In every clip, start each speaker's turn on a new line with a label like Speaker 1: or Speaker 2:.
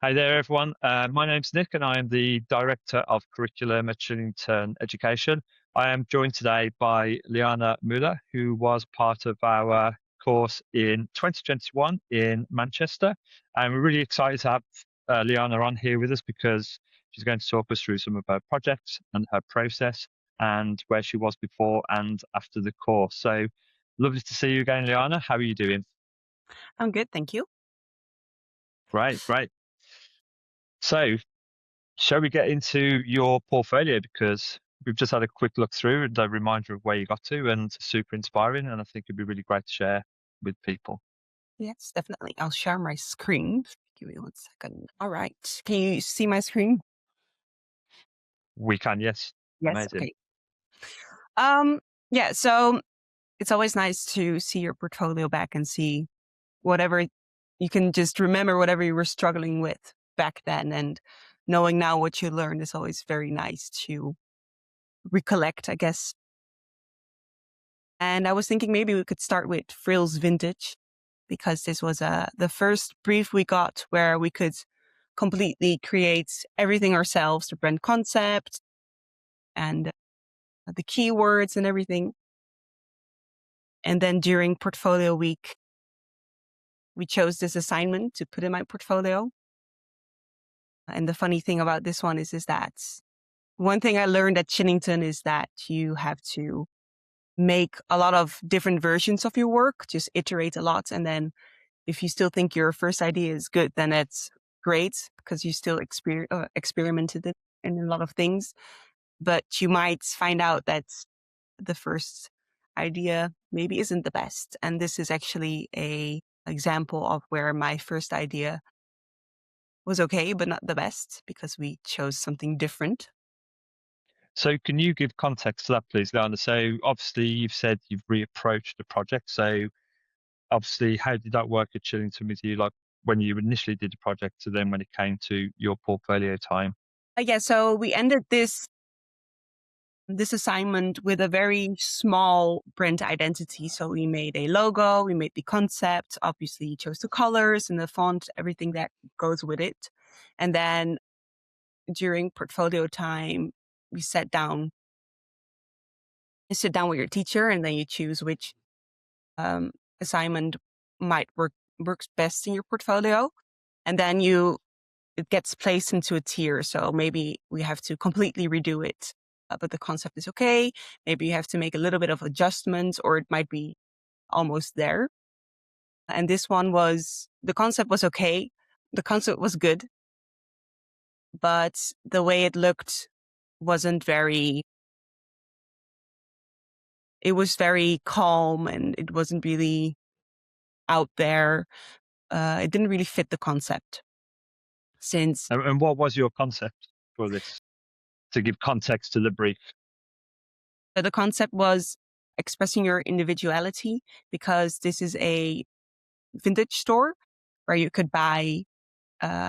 Speaker 1: Hi there, everyone. My name's Nick, and I am the Director of Curriculum at Shillington Education. I am joined today by Liana Muller, who was part of our course in 2021 in Manchester. And we're really excited to have Liana on here with us because she's going to talk us through some of her projects and her process and where she was before and after the course. So lovely to see you again, Liana. How are you doing?
Speaker 2: I'm good, thank you.
Speaker 1: Great, great. So, shall we get into your portfolio? Because we've just had a quick look through and a reminder of where you got to, and super inspiring. And I think it'd be really great to share with people.
Speaker 2: Yes, definitely. I'll share my screen. Give me 1 second. All right. Can you see my screen?
Speaker 1: We can, yes.
Speaker 2: Yes.
Speaker 1: Amazing.
Speaker 2: Okay. Um, yeah, so it's always nice to see your portfolio back and see whatever you can just remember whatever you were struggling with back then, and knowing now what you learned is always very nice to recollect, I guess. And I was thinking maybe we could start with Frills Vintage, because this was the first brief we got where we could completely create everything ourselves, the brand concept and the keywords and everything. And then during portfolio week, we chose this assignment to put in my portfolio. And the funny thing about this one is that one thing I learned at Shillington is that you have to make a lot of different versions of your work, just iterate a lot. And then if you still think your first idea is good, then it's great because you still experimented it in a lot of things. But you might find out that the first idea maybe isn't the best. And this is actually a example of where my first idea was okay, but not the best because we chose something different.
Speaker 1: So, can you give context to that, please, Liana? So, obviously, you've said you've reapproached the project. So, obviously, how did that work at Chillington with you? Like when you initially did the project, to then when it came to your portfolio time?
Speaker 2: Yeah, so we ended this assignment with a very small brand identity. So we made a logo, we made the concept, obviously you chose the colors and the font, everything that goes with it. And then during portfolio time, we sat down, you sit down with your teacher and then you choose which um, assignment might works best in your portfolio. And then it gets placed into a tier. So maybe we have to completely redo it, but the concept is okay. Maybe you have to make a little bit of adjustments, or it might be almost there. And this one the concept was okay. The concept was good, but the way it looked wasn't it was very calm and it wasn't really out there. It didn't really fit the concept since
Speaker 1: And what was your concept for this? To give context to the brief.
Speaker 2: the concept was expressing your individuality, because this is a vintage store where you could buy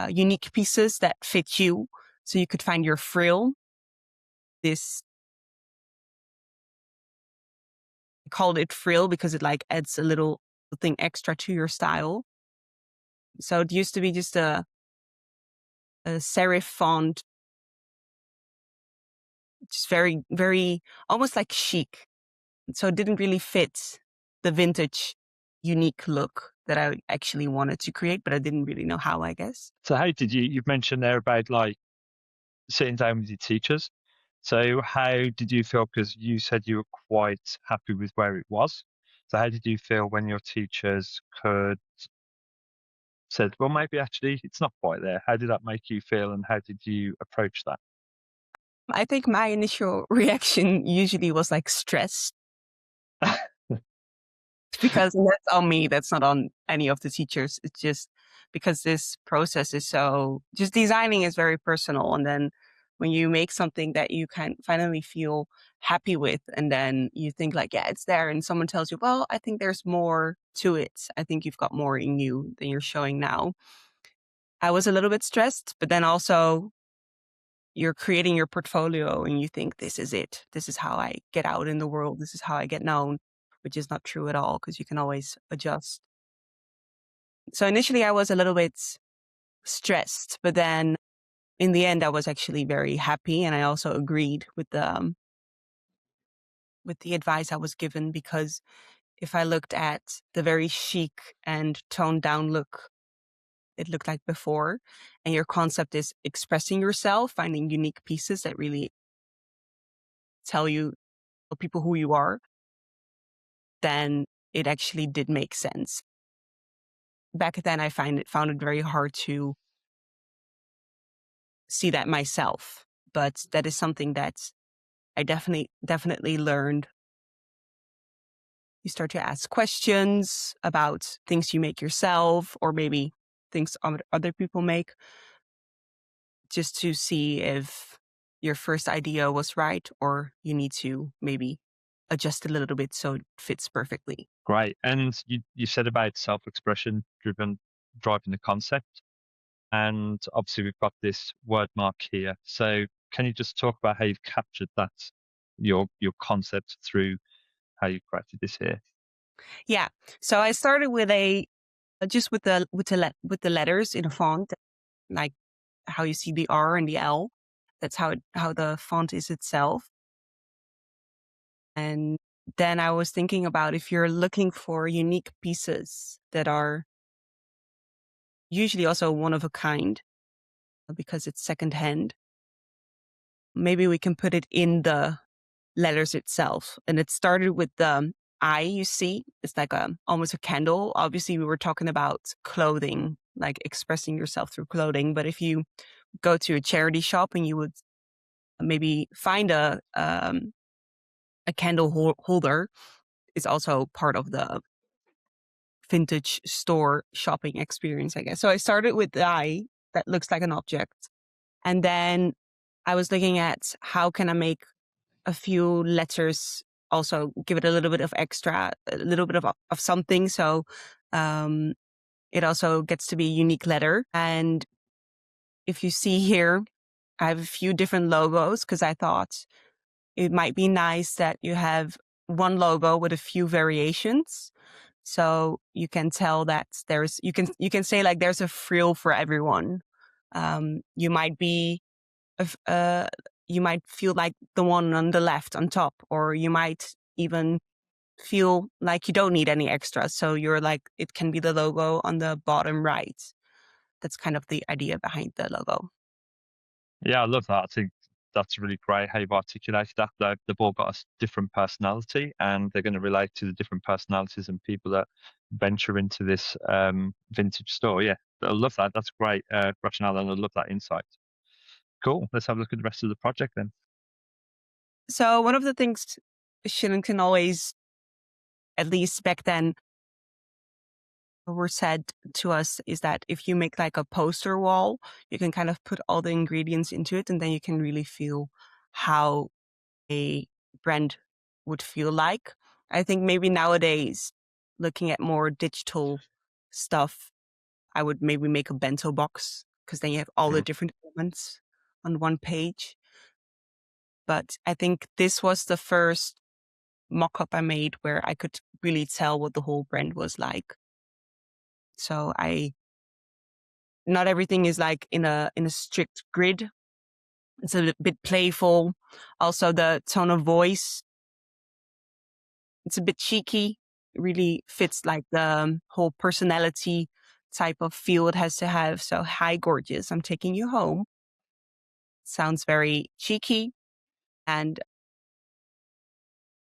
Speaker 2: unique pieces that fit you. So you could find your frill. This I called it frill because it like adds a little thing extra to your style. So it used to be just a serif font, just very, very almost like chic. So it didn't really fit the vintage unique look that I actually wanted to create, but I didn't really know how, I guess.
Speaker 1: So how did you've mentioned there about like sitting down with your teachers. So how did you feel? Because you said you were quite happy with where it was. So how did you feel when your teachers could said, well, maybe actually it's not quite there? How did that make you feel, and how did you approach that?
Speaker 2: I think my initial reaction usually was like stress, because that's on me. That's not on any of the teachers. It's just because this process is just designing is very personal. And then when you make something that you can finally feel happy with, and then you think like, yeah, it's there. And someone tells you, well, I think there's more to it. I think you've got more in you than you're showing now. I was a little bit stressed, but then also you're creating your portfolio and you think this is it. This is how I get out in the world. This is how I get known, which is not true at all because you can always adjust. So initially I was a little bit stressed. But then in the end, I was actually very happy, and I also agreed with the advice I was given, because if I looked at the very chic and toned down look it looked like before, and your concept is expressing yourself, finding unique pieces that really tell people who you are, then it actually did make sense. Back then, I found it very hard to see that myself, but that is something that I definitely learned. You start to ask questions about things you make yourself, or maybe things other people make, just to see if your first idea was right, or you need to maybe adjust a little bit so it fits perfectly.
Speaker 1: Great. And you said about self-expression driving the concept. And obviously we've got this word mark here. So can you just talk about how you've captured that, your concept through how you created this here?
Speaker 2: Yeah. So I started with just with the letters in a font, like how you see the R and the L. That's how the font is itself. And then I was thinking about, if you're looking for unique pieces that are usually also one of a kind, because it's secondhand, maybe we can put it in the letters itself. And it started with the I, you see, it's like almost a candle. Obviously, we were talking about clothing, like expressing yourself through clothing. But if you go to a charity shop and you would maybe find a candle holder, is also part of the vintage store shopping experience, I guess. So I started with the eye that looks like an object. And then I was looking at, how can I make a few letters, also give it a little bit of extra, a little bit of something. So um, it also gets to be a unique letter. And if you see here, I have a few different logos, because I thought it might be nice that you have one logo with a few variations. So you can tell that you can say, like, there's a frill for everyone. You might be, uh, you might feel like the one on the left on top, or you might even feel like you don't need any extras. So you're like, it can be the logo on the bottom right. That's kind of the idea behind the logo.
Speaker 1: Yeah, I love that. I think that's really great how you've articulated that. They've all got a different personality, and they're going to relate to the different personalities and people that venture into this vintage store. Yeah, I love that. That's great rationale, and I love that insight. Cool. Let's have a look at the rest of the project then.
Speaker 2: So one of the things Shillington always, at least back then, were said to us, is that if you make like a poster wall, you can kind of put all the ingredients into it, and then you can really feel how a brand would feel like. I think maybe nowadays, looking at more digital stuff, I would maybe make a bento box, because then you have all the
Speaker 1: Mm.
Speaker 2: different elements on one page. But I think this was the first mock-up I made where I could really tell what the whole brand was like. So not everything is like in a strict grid. It's a bit playful. Also, the tone of voice, it's a bit cheeky. It really fits like the whole personality type of feel it has to have. So, hi, gorgeous, I'm taking you home. Sounds very cheeky. And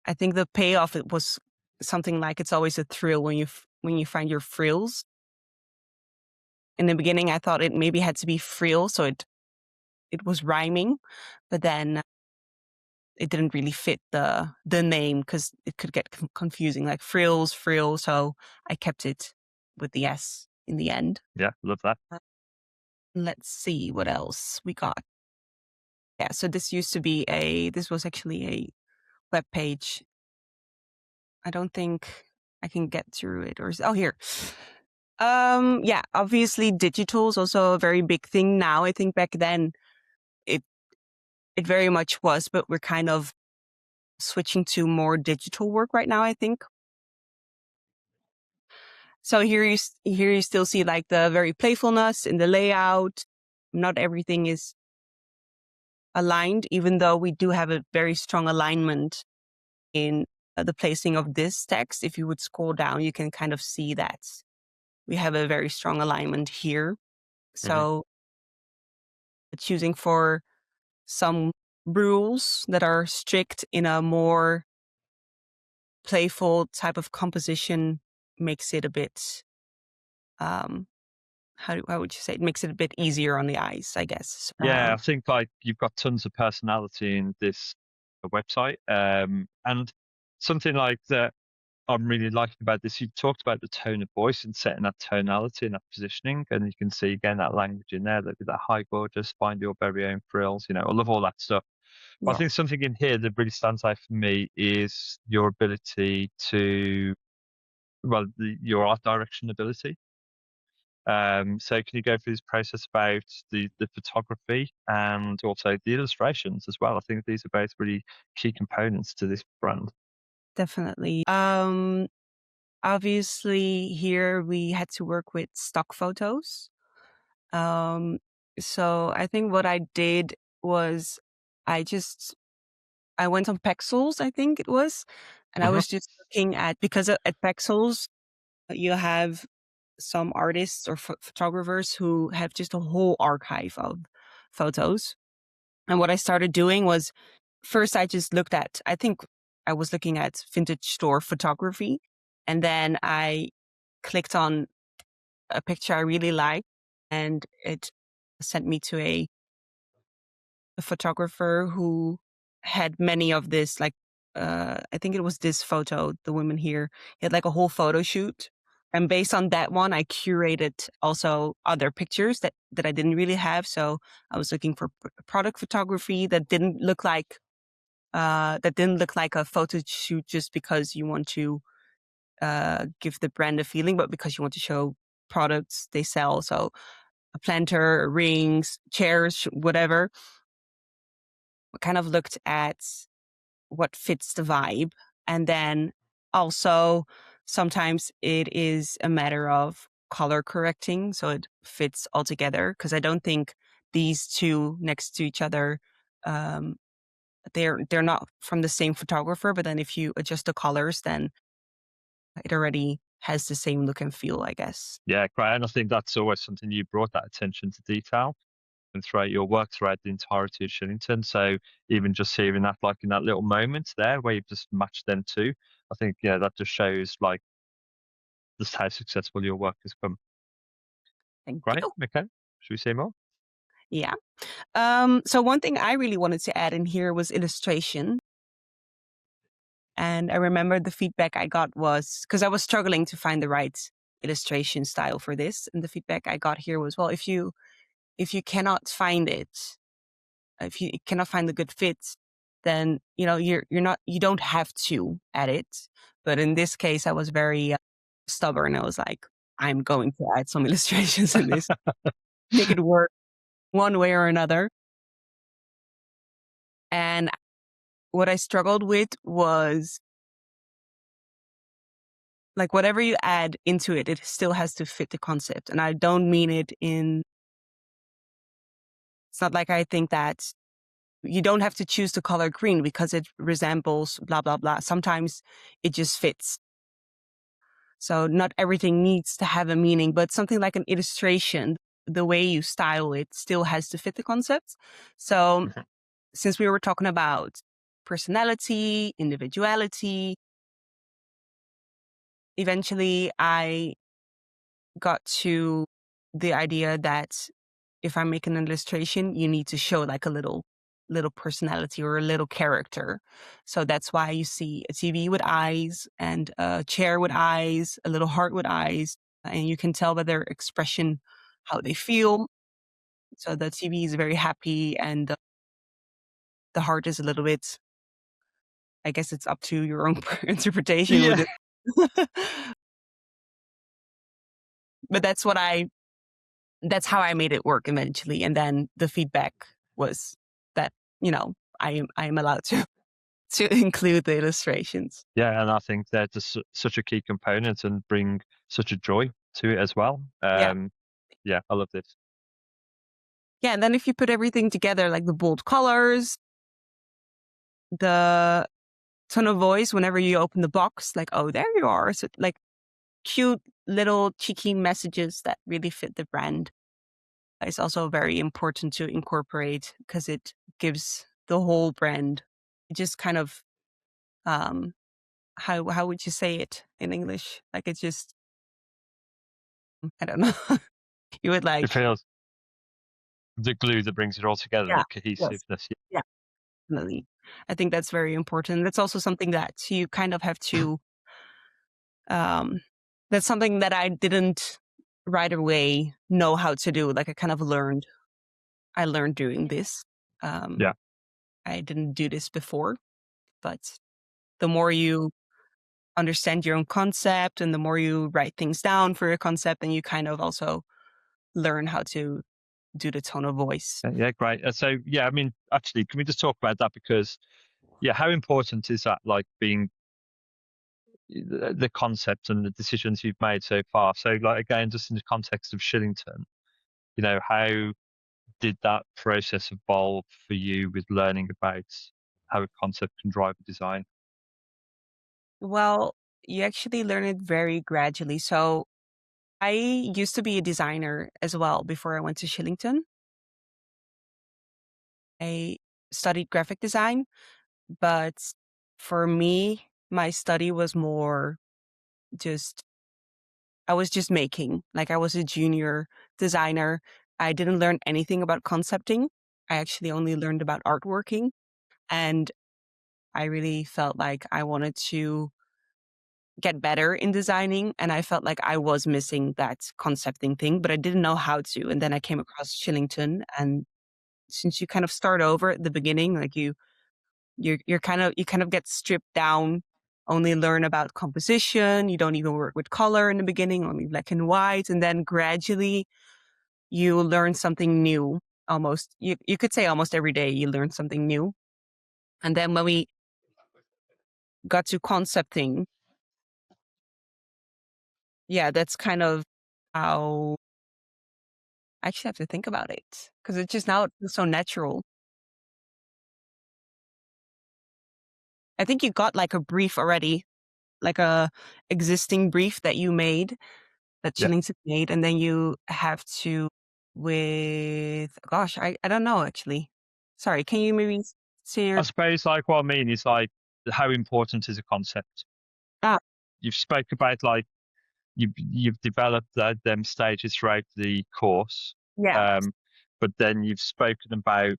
Speaker 2: I think the payoff, it was something like, it's always a thrill when you find your frills. In the beginning, I thought it maybe had to be frill, so it was rhyming, but then it didn't really fit the name, because it could get confusing, like frills, frill. So I kept it with the S in the end.
Speaker 1: Yeah, love that.
Speaker 2: Let's see what else we got. Yeah, so this was actually a web page. I don't think I can get through it, here. Yeah, obviously digital is also a very big thing now. I think back then it very much was, but we're kind of switching to more digital work right now, I think. So here you still see like the very playfulness in the layout. Not everything is aligned, even though we do have a very strong alignment in the placing of this text. If you would scroll down, you can kind of see that we have a very strong alignment here.
Speaker 1: Hmm.
Speaker 2: So choosing for some rules that are strict in a more playful type of composition makes it a bit, how would you say, it makes it a bit easier on the eyes, I guess.
Speaker 1: Yeah, I think like you've got tons of personality in this website, and something like that I'm really liking about this. You talked about the tone of voice and setting that tonality and that positioning, and you can see again that language in there. That with that high gorgeous, find your very own frills. I love all that stuff. But I
Speaker 2: Yeah,
Speaker 1: think something in here that really stands out for me is your ability to, well, your art direction ability. So can you go through this process about the photography and also the illustrations as well? I think these are both really key components to this brand.
Speaker 2: definitely. Obviously here we had to work with stock photos. Um, so I think what I did was I just I went on Pexels, I think it was, and I
Speaker 1: Hmm.
Speaker 2: was just looking at, because at Pexels you have some artists or photographers who have just a whole archive of photos. And what I started doing was, first I just looked at, I think I was looking at vintage store photography, and then I clicked on a picture I really liked, and it sent me to a photographer who had many of this, like, I think it was this photo, the woman here, he had like a whole photo shoot. And based on that one, I curated also other pictures that I didn't really have. So I was looking for product photography that didn't look like a photo shoot just because you want to give the brand a feeling, but because you want to show products they sell. So a planter, rings, chairs, whatever. We kind of looked at what fits the vibe. And then also sometimes it is a matter of color correcting so it fits all together. Because I don't think these two next to each other, um, they're not from the same photographer. But then if you adjust the colors, then it already has the same look and feel, I guess.
Speaker 1: Yeah, great. And I think that's always something you brought that attention to detail and throughout your work throughout the entirety of Shillington. So even just hearing that, like in that little moment there where you've just matched them two, I think, yeah, that just shows like just how successful your work has come.
Speaker 2: Thank
Speaker 1: Great.
Speaker 2: you.
Speaker 1: Okay. Should we say more?
Speaker 2: Yeah. So one thing I really wanted to add in here was illustration. And I remember the feedback I got was, because I was struggling to find the right illustration style for this. And the feedback I got here was, well, if you cannot find it, if you cannot find the good fit, then, you don't have to add it. But in this case, I was very stubborn. I was like, I'm going to add some illustrations in this, make it work one way or another. And what I struggled with was, like, whatever you add into it, it still has to fit the concept. And I don't mean it in, it's not like I think that you don't have to choose the color green because it resembles blah, blah, blah. Sometimes it just fits. So not everything needs to have a meaning, but something like an illustration, the way you style it still has to fit the concept. So
Speaker 1: Mhm.
Speaker 2: since we were talking about personality, individuality, eventually I got to the idea that if I make an illustration, you need to show like a little personality or a little character. So that's why you see a TV with eyes and a chair with eyes, a little heart with eyes, and you can tell by their expression how they feel. So the TV is very happy, and the heart is a little bit, I guess it's up to your own interpretation with
Speaker 1: Yeah.
Speaker 2: it. But that's how I made it work eventually. And then the feedback was that, I am allowed to to include the illustrations.
Speaker 1: Yeah, and I think they're just such a key component and bring such a joy to it as well.
Speaker 2: Yeah.
Speaker 1: Yeah, I love this.
Speaker 2: Yeah. And then if you put everything together, like the bold colors, the tone of voice, whenever you open the box, like, oh, there you are. So like cute little cheeky messages that really fit the brand is also very important to incorporate because it gives the whole brand just kind of, how would you say it in English? Like it's just, I don't know. You would
Speaker 1: It
Speaker 2: like,
Speaker 1: feels the glue that brings it all together,
Speaker 2: yeah,
Speaker 1: the
Speaker 2: yes,
Speaker 1: cohesiveness.
Speaker 2: yeah, definitely. I think that's very important. That's also something that you kind of have to, um, that's something that I didn't right away know how to do. Like I kind of I learned doing this. Um,
Speaker 1: Yeah,
Speaker 2: I didn't do this before, but the more you understand your own concept and the more you write things down for your concept, and you kind of also learn how to do the tone of voice.
Speaker 1: yeah, great. So, yeah, I mean, actually, can we just talk about that? Because, yeah, how important is that, like being the concept and the decisions you've made so far? So, like, again, just in the context of Shillington, how did that process evolve for you with learning about how a concept can drive a design?
Speaker 2: Well, you actually learn it very gradually. So I used to be a designer as well before I went to Shillington. I studied graphic design, but for me, my study was more just, I was just making, like I was a junior designer. I didn't learn anything about concepting. I actually only learned about artworking. And I really felt like I wanted to get better in designing. And I felt like I was missing that concepting thing, but I didn't know how to. And then I came across Shillington. And since you kind of start over at the beginning, like you kind of get stripped down, only learn about composition. You don't even work with color in the beginning, only black and white. And then gradually you learn something new. Almost, you could say almost every day you learn something new. And then when we got to concepting, yeah, that's kind of how I actually have to think about it because it's just now it feels so natural. I think you got like a brief already, like a existing brief that you made, that
Speaker 1: Yeah.
Speaker 2: Shillington made, and then you have to gosh, I don't know actually. Sorry, can you maybe say
Speaker 1: I
Speaker 2: your,
Speaker 1: suppose, like, what I mean is, like, how important is a concept?
Speaker 2: ah,
Speaker 1: You've spoke about, like, you've developed them stages throughout the course,
Speaker 2: yeah,
Speaker 1: um, but then you've spoken about.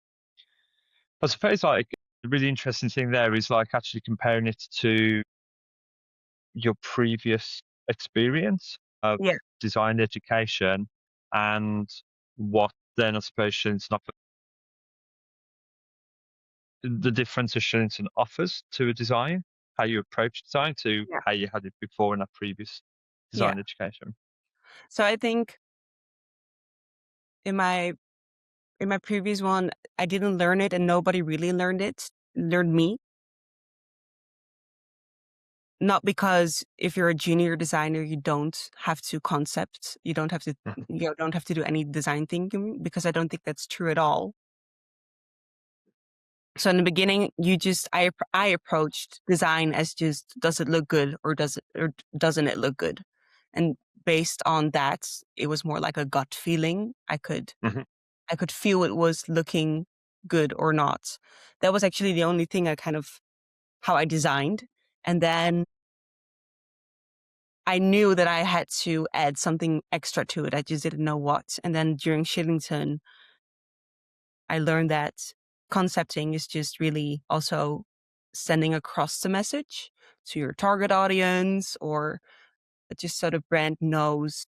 Speaker 1: I suppose, like, the really interesting thing there is, like, actually comparing it to your previous experience of
Speaker 2: yeah,
Speaker 1: design education and what then I suppose the difference of Shillington offers to a design, how you approach design to
Speaker 2: yeah,
Speaker 1: how you had it before in that previous
Speaker 2: yeah.
Speaker 1: design education.
Speaker 2: So I think in my previous one, I didn't learn it, and nobody really learned me. Not because if you're a junior designer, you don't have to concept,
Speaker 1: Mhm.
Speaker 2: you don't have to do any design thinking, because I don't think that's true at all. So in the beginning, I approached design as just, does it look good, or doesn't it look good? And based on that, it was more like a gut feeling.
Speaker 1: Mhm.
Speaker 2: I could feel it was looking good or not. That was actually the only thing how I designed. And then I knew that I had to add something extra to it. I just didn't know what. And then during Shillington, I learned that concepting is just really also sending across the message to your target audience, or just so the brand knows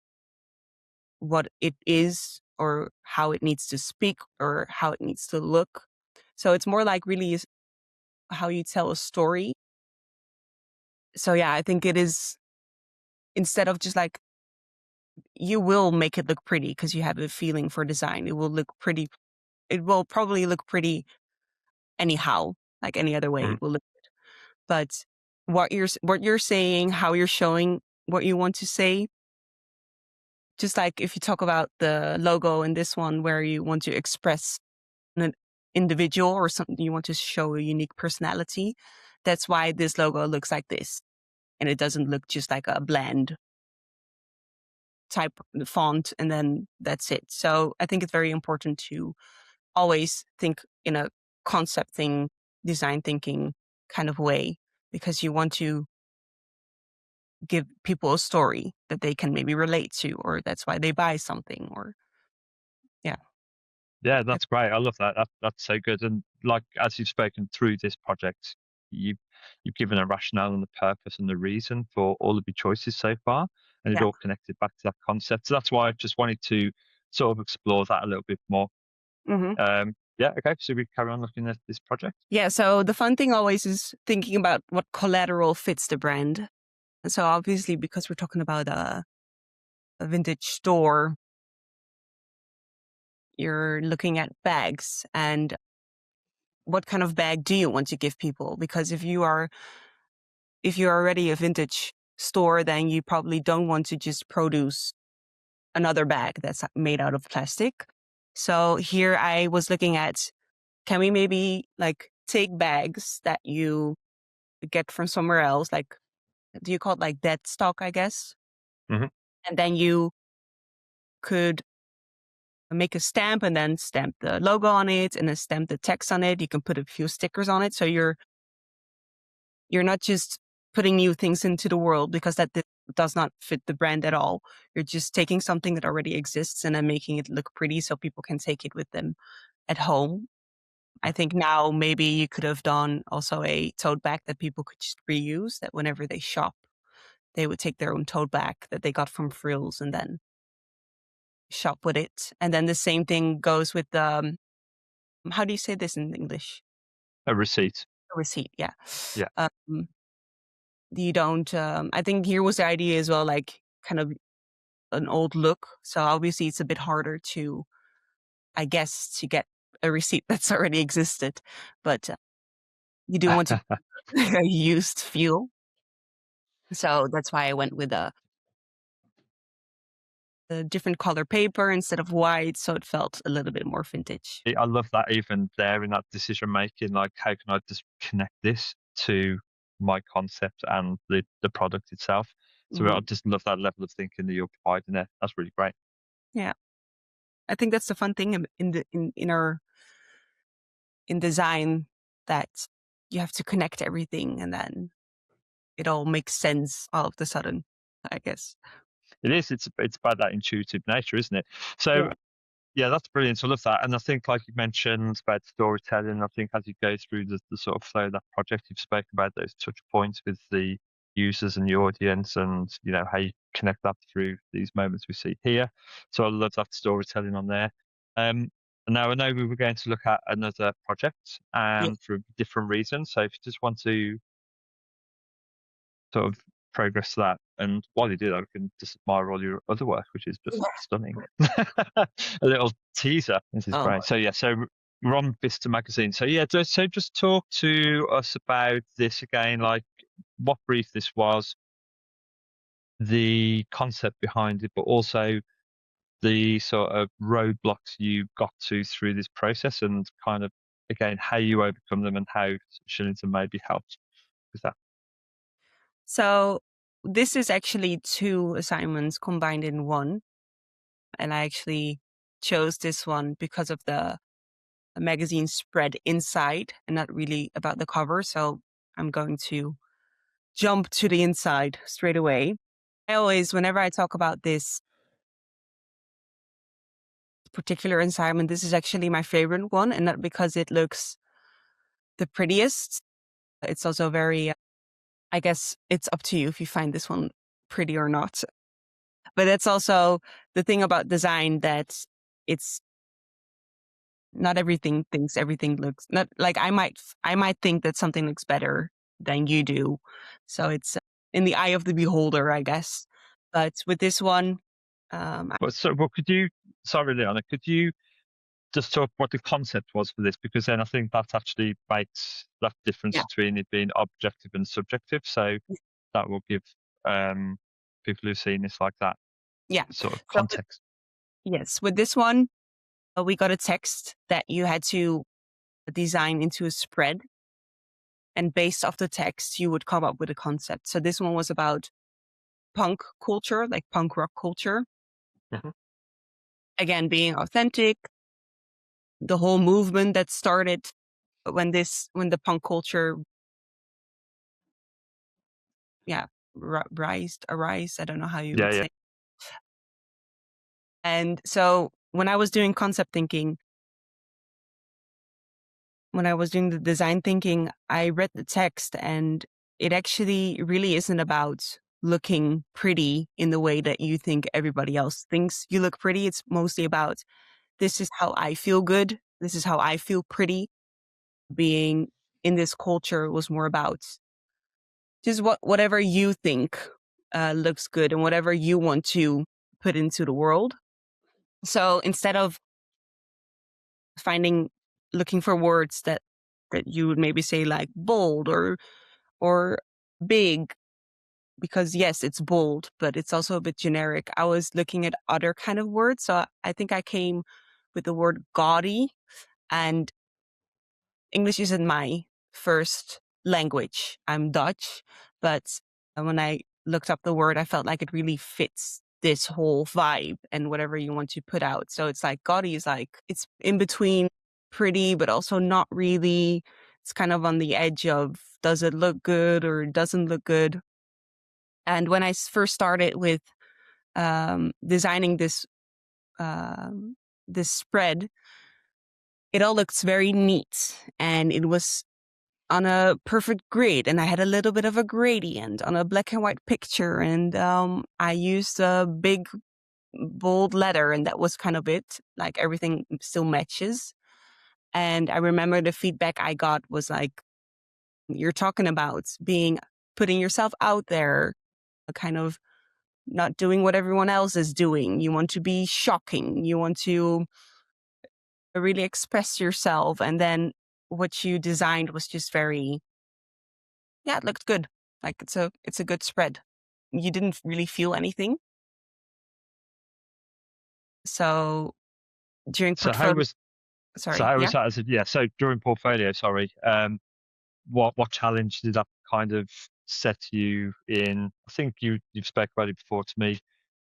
Speaker 2: what it is or how it needs to speak or how it needs to look. So it's more like really is how you tell a story. So yeah, I think it is, instead of just like, you will make it look pretty because you have a feeling for design. It will look pretty. It will probably look pretty anyhow, like any other way
Speaker 1: Mhm.
Speaker 2: it will look. but what you're saying, how you're showing what you want to say, just like if you talk about the logo in this one where you want to express an individual or something, you want to show a unique personality. That's why this logo looks like this. And it doesn't look just like a bland type font and then that's it. So I think it's very important to always think in a concept thing, design thinking kind of way, because you want to give people a story that they can maybe relate to, or that's why they buy something, or yeah.
Speaker 1: Yeah, that's great. I love that. That's so good. And like as you've spoken through this project, you've you've given a rationale and the purpose and the reason for all of your choices so far, and it
Speaker 2: Yeah.
Speaker 1: all connected back to that concept. So that's why I just wanted to sort of explore that a little bit more.
Speaker 2: Hmm.
Speaker 1: Yeah, okay. So we carry on looking at this project.
Speaker 2: Yeah. So the fun thing always is thinking about what collateral fits the brand. And so obviously, because we're talking about a vintage store, you're looking at bags and what kind of bag do you want to give people? Because if you're already a vintage store, then you probably don't want to just produce another bag that's made out of plastic. So here I was looking at, can we maybe like take bags that you get from somewhere else, like, do you call it like dead stock, I guess?
Speaker 1: Hmm.
Speaker 2: And then you could make a stamp and then stamp the logo on it and then stamp the text on it. You can put a few stickers on it. So you're not just putting new things into the world because does not fit the brand at all. You're just taking something that already exists and then making it look pretty so people can take it with them at home. I think now maybe you could have done also a tote bag that people could just reuse, that whenever they shop, they would take their own tote bag that they got from Frills and then shop with it. And then the same thing goes with the, how do you say this in English?
Speaker 1: A receipt.
Speaker 2: A receipt, yeah.
Speaker 1: Yeah.
Speaker 2: Um, you don't, I think here was the idea as well, like kind of an old look. So obviously it's a bit harder to, I guess, to get a receipt that's already existed, but you do want to a used feel. So that's why I went with a different color paper instead of white. So it felt a little bit more vintage.
Speaker 1: I love that even there in that decision making, like how can I just connect this to my concept and the product itself. So I
Speaker 2: Mhm.
Speaker 1: just love that level of thinking that you're providing there. That's really great.
Speaker 2: Yeah. I think that's the fun thing in design, that you have to connect everything and then it all makes sense all of a sudden, I guess.
Speaker 1: It is. It's about that intuitive nature, isn't it? So
Speaker 2: Yeah.
Speaker 1: yeah, that's brilliant. So I love that. And I think, like you mentioned about storytelling, I think as you go through the sort of flow of that project, you've spoken about those touch points with the users and the audience and, you know, how you connect that through these moments we see here. So I love that storytelling on there. Um, and now I know we were going to look at another project
Speaker 2: Yeah.
Speaker 1: and for different reasons. So if you just want to sort of progress that. And while you do that, we can just admire all your other work, which is just stunning. A little teaser. This is
Speaker 2: Oh.
Speaker 1: great. So yeah, so we're on Vista magazine. So yeah, so just talk to us about this again, like what brief this was, the concept behind it, but also the sort of roadblocks you got to through this process and kind of again how you overcome them and how Shillington maybe helped with that.
Speaker 2: So this is actually two assignments combined in one. And I actually chose this one because of the magazine spread inside and not really about the cover. So I'm going to jump to the inside straight away. I always, whenever I talk about this particular assignment, this is actually my favorite one, and not because it looks the prettiest. It's also very, I guess it's up to you if you find this one pretty or not. But that's also the thing about design, that it's not everything thinks everything looks not like I might think that something looks better than you do. So it's in the eye of the beholder, I guess. But with this one,
Speaker 1: But so, well, could you, sorry, Liana, could you just talk what the concept was for this, because then I think that actually makes that difference
Speaker 2: Yeah.
Speaker 1: between it being objective and subjective. So that will give people who've seen this like that
Speaker 2: Yeah.
Speaker 1: sort of
Speaker 2: So
Speaker 1: context.
Speaker 2: yes, with this one, we got a text that you had to design into a spread. And based off the text, you would come up with a concept. So this one was about punk culture, like punk rock culture.
Speaker 1: Mhm.
Speaker 2: Again, being authentic, the whole movement that started when the punk culture, yeah, arise. I don't know how you
Speaker 1: Yeah,
Speaker 2: would
Speaker 1: yeah,
Speaker 2: say. And so when I was doing concept thinking, when I was doing the design thinking, I read the text and it actually really isn't about looking pretty in the way that you think everybody else thinks you look pretty. It's mostly about this is how I feel good. This is how I feel pretty. Being in this culture was more about just whatever you think looks good and whatever you want to put into the world. So instead of looking for words that you would maybe say like bold or big, because yes, it's bold, but it's also a bit generic. I was looking at other kind of words. So I think I came with the word gaudy, and English isn't my first language. I'm Dutch, but when I looked up the word, I felt like it really fits this whole vibe and whatever you want to put out. So it's like gaudy is like, it's in between pretty, but also not really. It's kind of on the edge of, does it look good or doesn't look good? And when I first started with designing this spread, it all looks very neat, and it was on a perfect grid, and I had a little bit of a gradient on a black and white picture, and I used a big bold letter, and that was kind of it. Like everything still matches. And I remember the feedback I got was like, you're talking about putting yourself out there, kind of not doing what everyone else is doing. You want to be shocking. You want to really express yourself. And then what you designed was just very, yeah, it looked good. Like it's a good spread. You didn't really feel anything. So during
Speaker 1: So how
Speaker 2: portfolio,
Speaker 1: was so
Speaker 2: sorry,
Speaker 1: how
Speaker 2: yeah.
Speaker 1: was that as a, yeah, so during portfolio, sorry, what challenge did that kind of set you in? I think you've spoke about it before to me,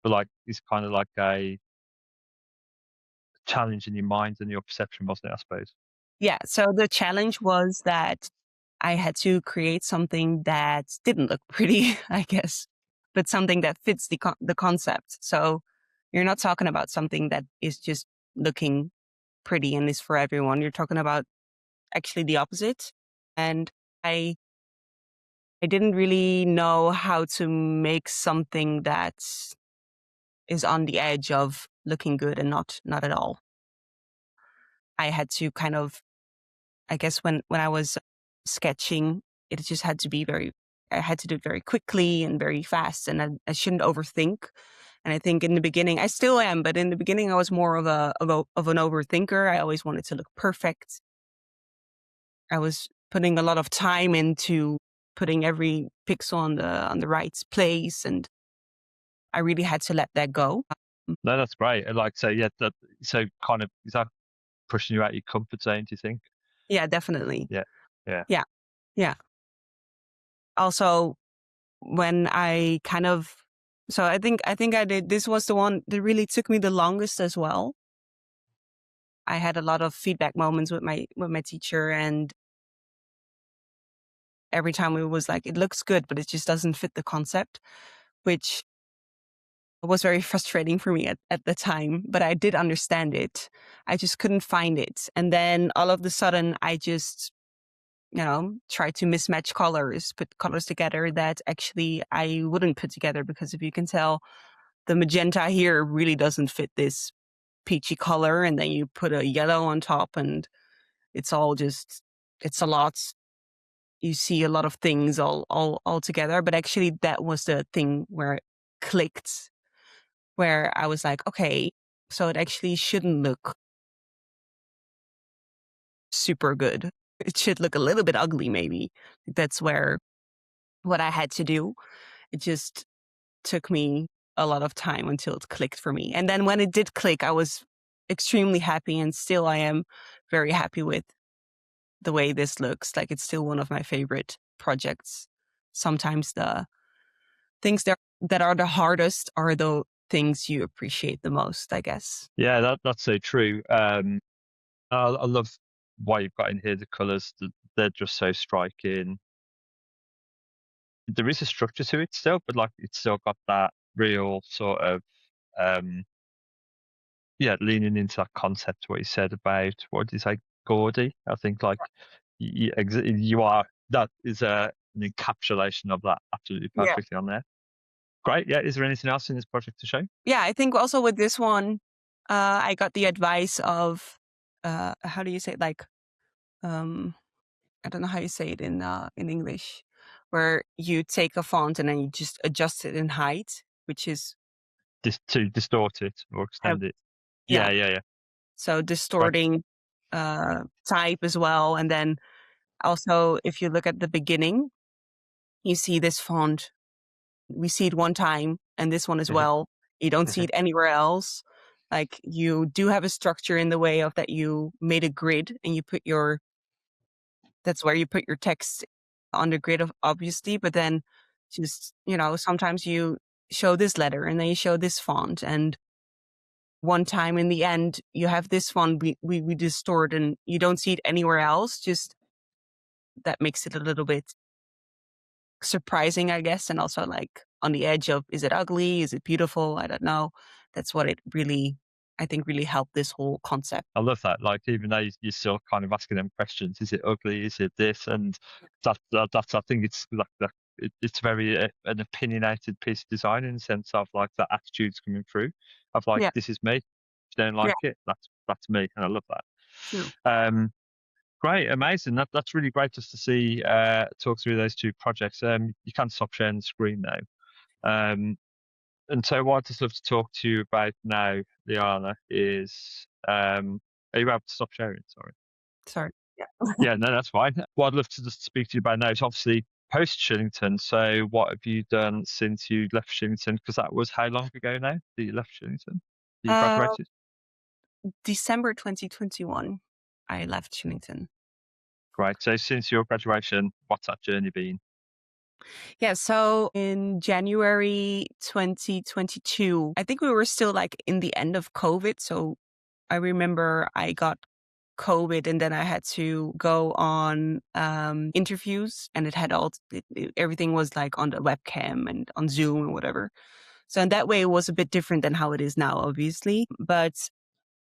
Speaker 1: but like it's kind of like a challenge in your mind and your perception, wasn't it, I suppose?
Speaker 2: Yeah. So the challenge was that I had to create something that didn't look pretty, I guess, but something that fits the concept. So you're not talking about something that is just looking pretty and is for everyone. You're talking about actually the opposite. And I I didn't really know how to make something that is on the edge of looking good and not at all. I had to kind of, I guess when I was sketching, it just had to be I had to do it very quickly and very fast, and I shouldn't overthink. And I think in the beginning, I still am, but in the beginning, I was more of an overthinker. I always wanted to look perfect. I was putting a lot of time into putting every pixel on the right place, and I really had to let that go.
Speaker 1: No, that's great. And like, so yeah, so kind of, is that pushing you out of your comfort zone, do you think?
Speaker 2: Yeah, definitely.
Speaker 1: Yeah. Yeah.
Speaker 2: Yeah, yeah. Also, when I kind of, so I think I did. This was the one that really took me the longest as well. I had a lot of feedback moments with my teacher, and every time it was like, it looks good, but it just doesn't fit the concept, which was very frustrating for me at the time. But I did understand it. I just couldn't find it, and then all of a sudden, I just try to mismatch colors, put colors together that actually I wouldn't put together, because if you can tell, the magenta here really doesn't fit this peachy color. And then you put a yellow on top and it's all just, it's a lot. You see a lot of things all together. But actually that was the thing where it clicked, where I was like, okay, so it actually shouldn't look super good. It should look a little bit ugly, maybe. That's where what I had to do. It just took me a lot of time until it clicked for me. And then when it did click, I was extremely happy, and still I am very happy with the way this looks. Like, it's still one of my favorite projects. Sometimes the things that are the hardest are the things you appreciate the most, I guess.
Speaker 1: Yeah, that's so true. I love why you've got in here the colours. They're just so striking. There is a structure to it still, but like it's still got that real sort of um leaning into that concept. What you said about, what did you say, gaudy? I think like you are, that is an encapsulation of that absolutely
Speaker 2: Yeah.
Speaker 1: perfectly on there. Great. Yeah. Is there anything else in this project to show?
Speaker 2: Yeah, I think also with this one, I got the advice of, how do you say it? Like, I don't know how you say it in English, where you take a font and then you just adjust it in height, which is
Speaker 1: To distort it or
Speaker 2: uh,
Speaker 1: extend it.
Speaker 2: yeah.
Speaker 1: Yeah.
Speaker 2: So
Speaker 1: Right.
Speaker 2: distorting type as well, and then also if you look at the beginning, you see this font. We see it one time, and this one as well. You don't see it anywhere else. Like, you do have a structure in the way of that you made a grid and you put that's where you put your text on the grid, of obviously, but then just, sometimes you show this letter and then you show this font, and one time in the end you have this font we distort and you don't see it anywhere else. Just that makes it a little bit surprising, I guess, and also like on the edge of, is it ugly? Is it beautiful? I don't know. That's what it really, I think, really helped this whole concept.
Speaker 1: I love that. Like, even though you're still kind of asking them questions, is it ugly? Is it this? And that's I think it's like it's very an opinionated piece of design, in the sense of like the attitudes coming through of like,
Speaker 2: Yeah,
Speaker 1: this is me. If you don't
Speaker 2: yeah,
Speaker 1: like it, that's me, and I love that.
Speaker 2: true.
Speaker 1: Great, amazing. That's really great just to see talk through those two projects. You can stop sharing the screen now. And so what I'd just love to talk to you about now, Liana, is are you able to stop sharing? Sorry.
Speaker 2: Sorry. Yeah.
Speaker 1: Yeah, no, that's fine. What I'd love to just speak to you about now is obviously post Shillington. So what have you done since you left Shillington? Because that was how long ago now that you left Shillington? You
Speaker 2: Uh,
Speaker 1: graduated?
Speaker 2: December 2021, I left Shillington.
Speaker 1: Great. So since your graduation, what's that journey been?
Speaker 2: Yeah, so in January 2022, I think we were still like in the end of COVID. So I remember I got COVID and then I had to go on interviews, and it had everything was like on the webcam and on Zoom and whatever. So in that way, it was a bit different than how it is now, obviously. But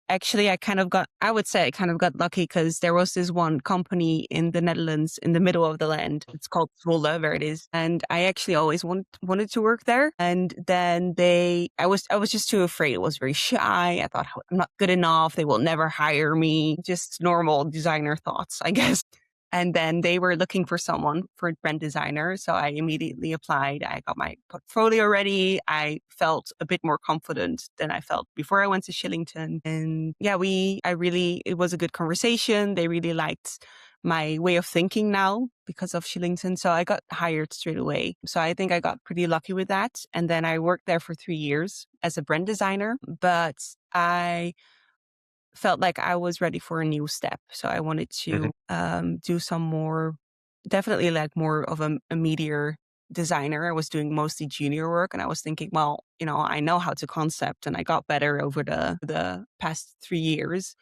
Speaker 2: actually, I would say I kind of got lucky, because there was this one company in the Netherlands in the middle of the land. It's called Zwolle, where it is. And I actually always wanted to work there. And then I was just too afraid. I was very shy. I thought, I'm not good enough. They will never hire me. Just normal designer thoughts, I guess. And then they were looking for someone for a brand designer. So I immediately applied. I got my portfolio ready. I felt a bit more confident than I felt before I went to Shillington. And yeah, it was a good conversation. They really liked my way of thinking now because of Shillington. So I got hired straight away. So I think I got pretty lucky with that. And then I worked there for 3 years as a brand designer, but I felt like I was ready for a new step. So I wanted to do some more, definitely like more of a meatier designer. I was doing mostly junior work, and I was thinking, well, I know how to concept, and I got better over the past 3 years.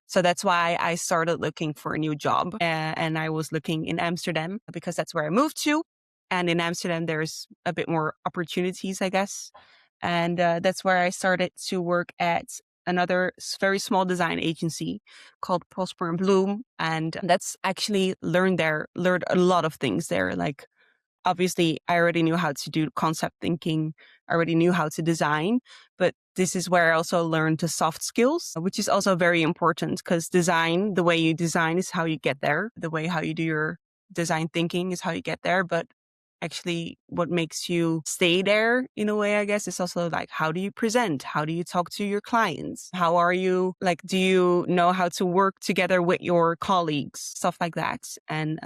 Speaker 2: So that's why I started looking for a new job. And I was looking in Amsterdam because that's where I moved to. And in Amsterdam, there's a bit more opportunities, I guess. And that's where I started to work at another very small design agency called Prosper and Bloom. And that's actually learned a lot of things there. Like, obviously, I already knew how to do concept thinking. I already knew how to design, but this is where I also learned the soft skills, which is also very important, because the way you design is how you get there. The way how you do your design thinking is how you get there. But actually what makes you stay there in a way, I guess. It's also like, how do you present? How do you talk to your clients? How are you, like, do you know how to work together with your colleagues? Stuff like that. And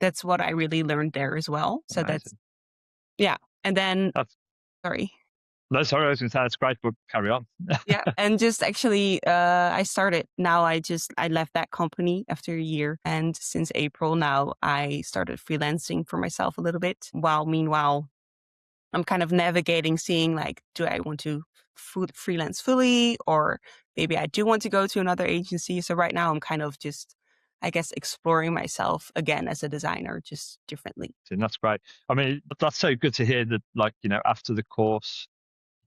Speaker 2: that's what I really learned there as well. So that's,
Speaker 1: Amazing.
Speaker 2: yeah. And then,
Speaker 1: That's
Speaker 2: sorry.
Speaker 1: no, sorry, I was going to say that's great, but carry on.
Speaker 2: Yeah. And just actually, I started now. I left that company after a year. And since April now, I started freelancing for myself a little bit. While meanwhile, I'm kind of navigating, seeing like, do I want to freelance fully, or maybe I do want to go to another agency. So right now I'm kind of just, I guess, exploring myself again as a designer, just differently.
Speaker 1: And that's great. I mean, that's so good to hear that, like, after the course,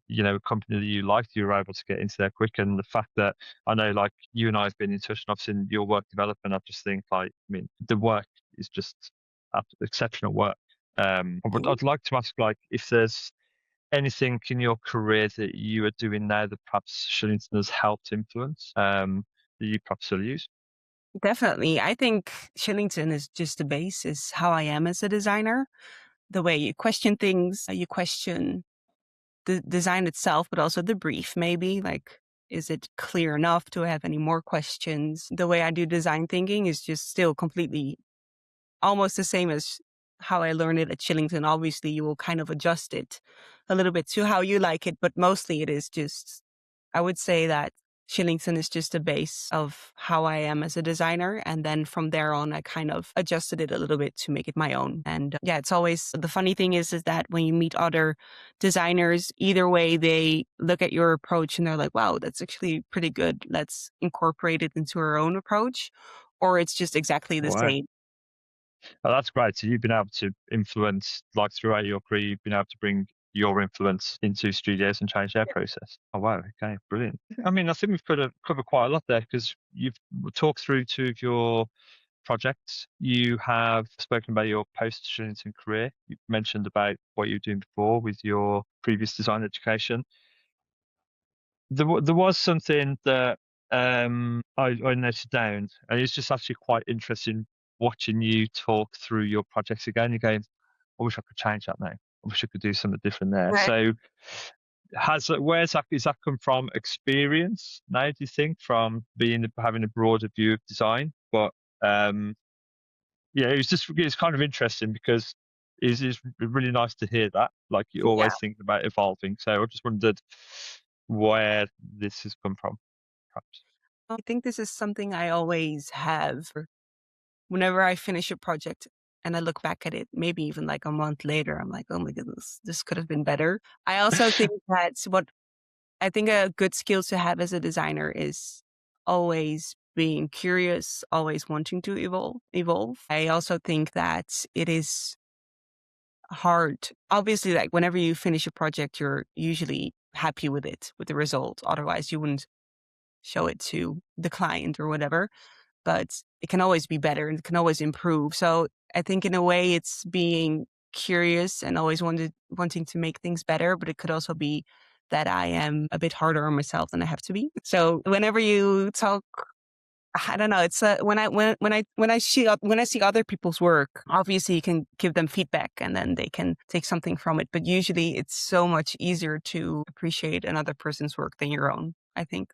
Speaker 1: a company that you liked, you were able to get into there quick. And the fact that I know, like, you and I have been in touch and I've seen your work development, I just think, like, I mean, the work is just exceptional work. I'd like to ask, like, if there's anything in your career that you are doing now that perhaps Shillington has helped influence, that you perhaps still use?
Speaker 2: Definitely. I think Shillington is just the base, is how I am as a designer. The way you question things, you question the design itself, but also the brief, maybe. Like, is it clear enough? Do I have any more questions? The way I do design thinking is just still completely almost the same as how I learned it at Shillington. Obviously, you will kind of adjust it a little bit to how you like it, but mostly it is just, I would say that Shillington is just a base of how I am as a designer. And then from there on, I kind of adjusted it a little bit to make it my own. And yeah, it's always, the funny thing is that when you meet other designers, either way, they look at your approach and they're like, wow, that's actually pretty good. Let's incorporate it into our own approach. Or it's just exactly the
Speaker 1: Wow.
Speaker 2: same.
Speaker 1: Oh, that's great. So you've been able to influence, like, throughout your career, you've been able to bring your influence into studios and change their process. Oh, wow. Okay, brilliant. I mean, I think we've covered quite a lot there, because you've talked through two of your projects. You have spoken about your post-Shillington career. You've mentioned about what you were doing before with your previous design education. There was something that I noted down, and it's just actually quite interesting watching you talk through your projects again. You're going, I wish I could change that now. I wish I could do something different there.
Speaker 2: Right.
Speaker 1: So, is that come from experience now? Do you think, from having a broader view of design? But um, yeah, it's kind of interesting, because it's really nice to hear that. Like, you're
Speaker 2: Yeah.
Speaker 1: always thinking about evolving. So I just wondered where this has come from, perhaps.
Speaker 2: I think this is something I always have. Whenever I finish a project and I look back at it, maybe even like a month later, I'm like, oh my goodness, this could have been better. I also think that's what I think a good skill to have as a designer is always being curious, always wanting to evolve. I also think that it is hard. Obviously, like whenever you finish a project, you're usually happy with it, with the result. Otherwise, you wouldn't show it to the client or whatever. But it can always be better and it can always improve. So I think in a way it's being curious and always wanting to make things better, but it could also be that I am a bit harder on myself than I have to be. So whenever you talk, I don't know. It's when I see other people's work, obviously you can give them feedback and then they can take something from it. But usually it's so much easier to appreciate another person's work than your own, I think.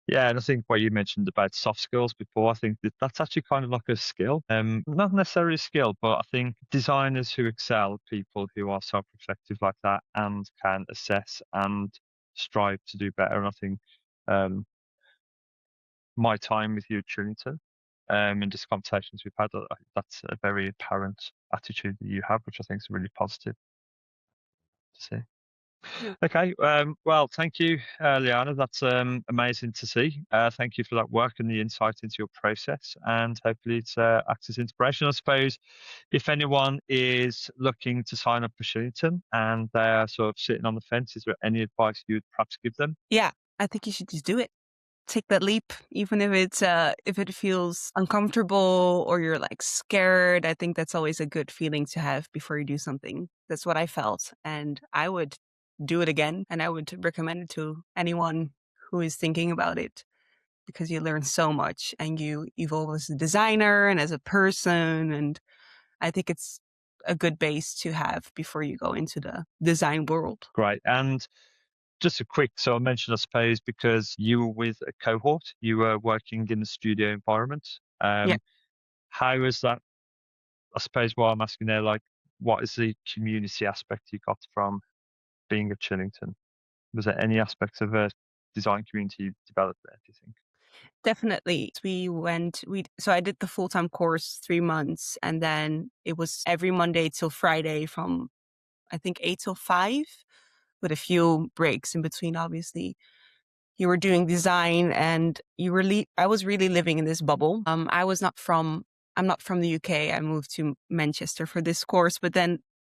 Speaker 1: Yeah, and I think what you mentioned about soft skills before, I think that's actually kind of like a skill. Not necessarily a skill, but I think designers who excel, people who are self-reflective like that and can assess and strive to do better. And I think um, my time with you at Trinity, and just conversations we've had, that's a very apparent attitude that you have, which I think is really positive to see.
Speaker 2: Yeah.
Speaker 1: Okay. Well, thank you, Liana. That's amazing to see. Thank you for that work and the insight into your process. And hopefully it's acts as inspiration. I suppose if anyone is looking to sign up for Shillington and they're sort of sitting on the fence, is there any advice you'd perhaps give them?
Speaker 2: Yeah, I think you should just do it. Take that leap, even if it feels uncomfortable or you're like scared. I think that's always a good feeling to have before you do something. That's what I felt, and I would do it again, and I would recommend it to anyone who is thinking about it, because you learn so much and you evolve as a designer and as a person. And I think it's a good base to have before you go into the design world.
Speaker 1: Great. And just a quick, so I mentioned, I suppose, because you were with a cohort, you were working in the studio environment.
Speaker 2: Yeah.
Speaker 1: How is that? I suppose what I'm asking there, like, what is the community aspect you got from being at Shillington? Was there any aspects of a design community you developed there, do you think?
Speaker 2: Definitely. So I did the full-time course 3 months, and then it was every Monday till Friday from I think 8 till 5, with a few breaks in between, obviously. You were doing design, and I was really living in this bubble. I'm not from the UK. I moved to Manchester for this course, but then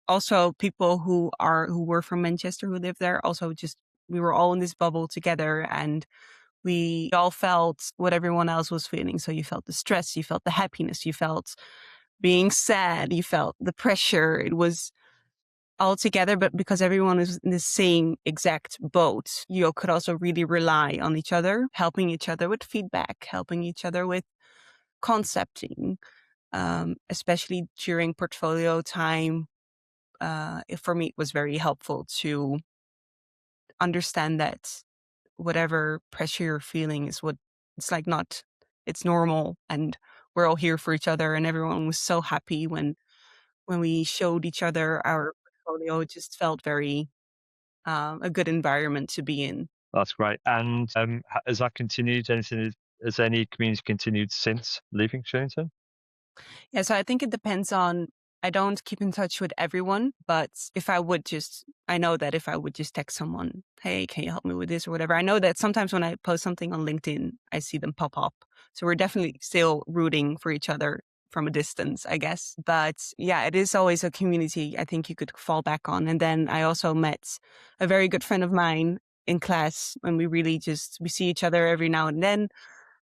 Speaker 2: also people who were from Manchester who lived there also just we were all in this bubble together, and we all felt what everyone else was feeling. So you felt the stress, you felt the happiness, you felt being sad, you felt the pressure. It was all together, but because everyone is in the same exact boat, you could also really rely on each other, helping each other with feedback, helping each other with concepting, especially during portfolio time. For me, it was very helpful to understand that whatever pressure you're feeling is what it's like, not, it's normal, and we're all here for each other. And everyone was so happy when we showed each other our portfolio. It just felt very a good environment to be in.
Speaker 1: That's great. And has that continued? Has any community continued since leaving Shillington?
Speaker 2: Yeah, so I think it depends on. I don't keep in touch with everyone, but I know that if I would just text someone, hey, can you help me with this or whatever? I know that sometimes when I post something on LinkedIn, I see them pop up. So we're definitely still rooting for each other from a distance, I guess. But yeah, it is always a community I think you could fall back on. And then I also met a very good friend of mine in class, when we see each other every now and then,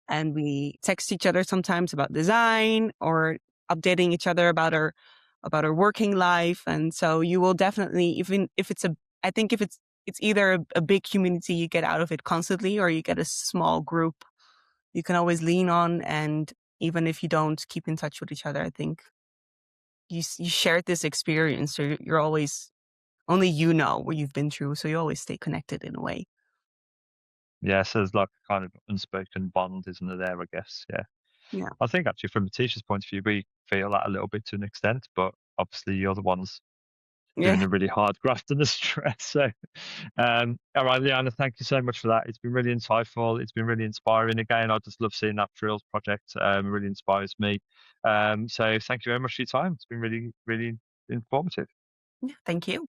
Speaker 2: and we text each other sometimes about design or updating each other about our working life. And so you will definitely, even if it's I think if it's either a big community you get out of it constantly, or you get a small group you can always lean on. And even if you don't keep in touch with each other, I think you shared this experience, so you're always, only you know what you've been through, so you always stay connected in a way.
Speaker 1: Yeah, so there's like a kind of unspoken bond, isn't there, there, I guess? Yeah.
Speaker 2: Yeah.
Speaker 1: I think actually from a teacher's point of view, we feel that a little bit to an extent, but obviously you're the ones doing
Speaker 2: Yeah.
Speaker 1: the really hard graft and the stress. So, all right, Liana, thank you so much for that. It's been really insightful. It's been really inspiring. Again, I just love seeing that Frills project. It really inspires me. So thank you very much for your time. It's been really, really informative.
Speaker 2: Yeah. Thank you.